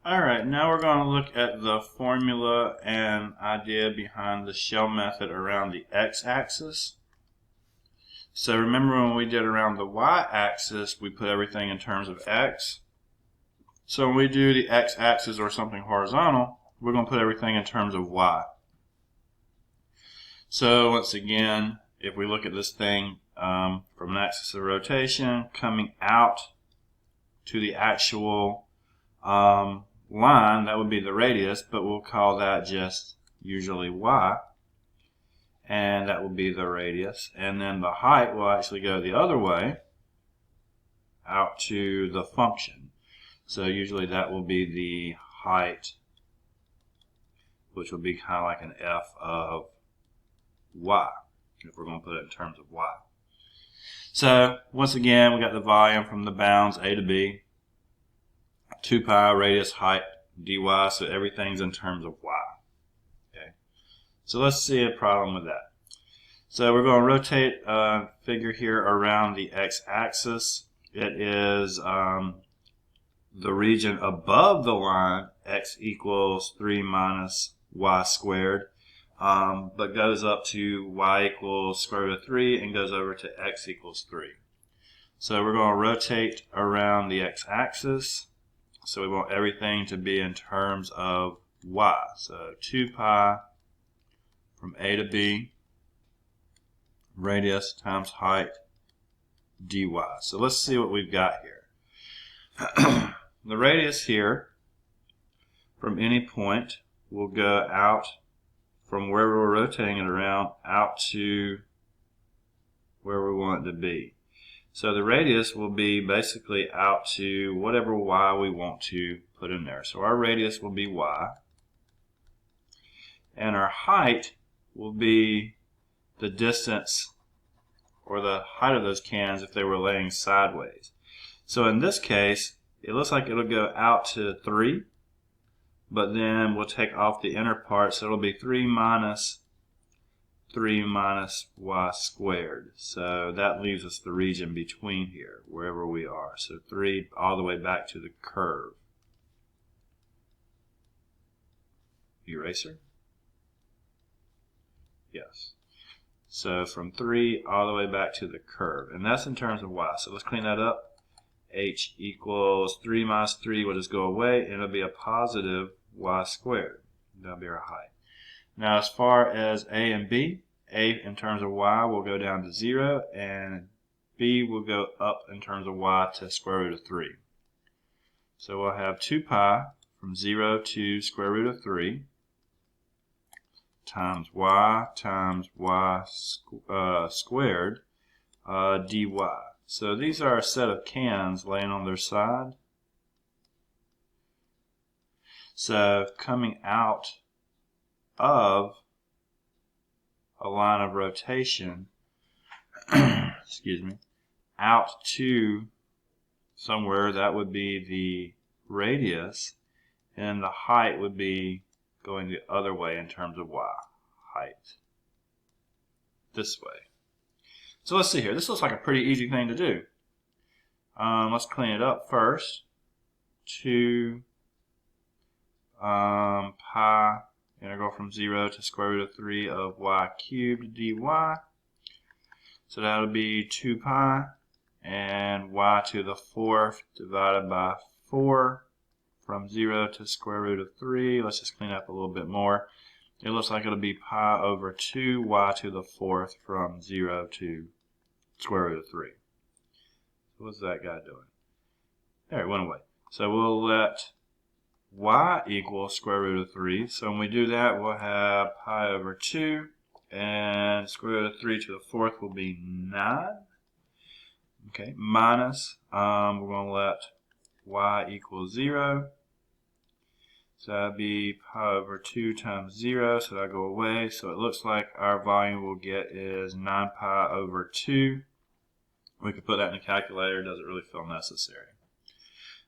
Alright, now we're going to look at the formula and idea behind the shell method around the x-axis. So remember when we did around the y-axis, we put everything in terms of x. So when we do the x-axis or something horizontal, we're going to put everything in terms of y. So once again, if we look at this thing from an axis of rotation, coming out to the actual line, that would be the radius, but we'll call that just usually y, and that will be the radius. And then the height will actually go the other way out to the function. So usually that will be the height, which will be kind of like an f of y, if we're going to put it in terms of y. So once again, we got the volume from the bounds a to b, 2 pi, radius, height, dy, so everything's in terms of y. Okay, so let's see a problem with that. So we're going to rotate a figure here around the x-axis. It is the region above the line, x equals 3 minus y squared, but goes up to y equals square root of 3 and goes over to x equals 3. So we're going to rotate around the x-axis. So we want everything to be in terms of y. So 2 pi from a to b, radius times height, dy. So let's see what we've got here. The radius here from any point will go out from where we're rotating it around out to where we want it to be. So the radius will be basically out to whatever y we want to put in there. So our radius will be y, and our height will be the distance or the height of those cans if they were laying sideways. So in this case, it looks like it'll go out to 3, but then we'll take off the inner part, so it'll be 3 minus y squared. So that leaves us the region between here, wherever we are. So 3 all the way back to the curve. Eraser? Yes. So from 3 all the way back to the curve. And that's in terms of y. So let's clean that up. H equals 3 minus 3 will just go away, and it'll be a positive y squared. That'll be our height. Now as far as a and b, a in terms of y will go down to 0, and b will go up in terms of y to square root of 3. So we'll have 2 pi from 0 to square root of 3 times y squared dy. So these are a set of cans laying on their side. So coming out of a line of rotation, excuse me, out to somewhere, that would be the radius, and the height would be going the other way in terms of y, height, this way. So let's see here. This looks like a pretty easy thing to do. Let's clean it up first. 2 pi integral from 0 to square root of 3 of y cubed dy. So that'll be 2 pi and y to the 4th divided by 4 from 0 to square root of 3. Let's just clean up a little bit more. It looks like it'll be pi over 2 y to the 4th from 0 to square root of 3. So what's that guy doing? There, it went away. So we'll let y equal square root of 3. So when we do that, we'll have pi over 2, and square root of 3 to the 4th will be 9. Okay, minus, we're going to let y equal 0. So that'll be pi over 2 times 0, so that'll go away. So it looks like our volume we'll get is 9 pi over 2. We could put that in a calculator, it doesn't really feel necessary.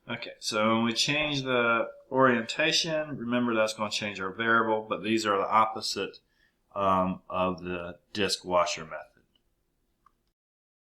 Okay, so when we change the orientation, remember that's going to change our variable, but these are the opposite of the disk washer method.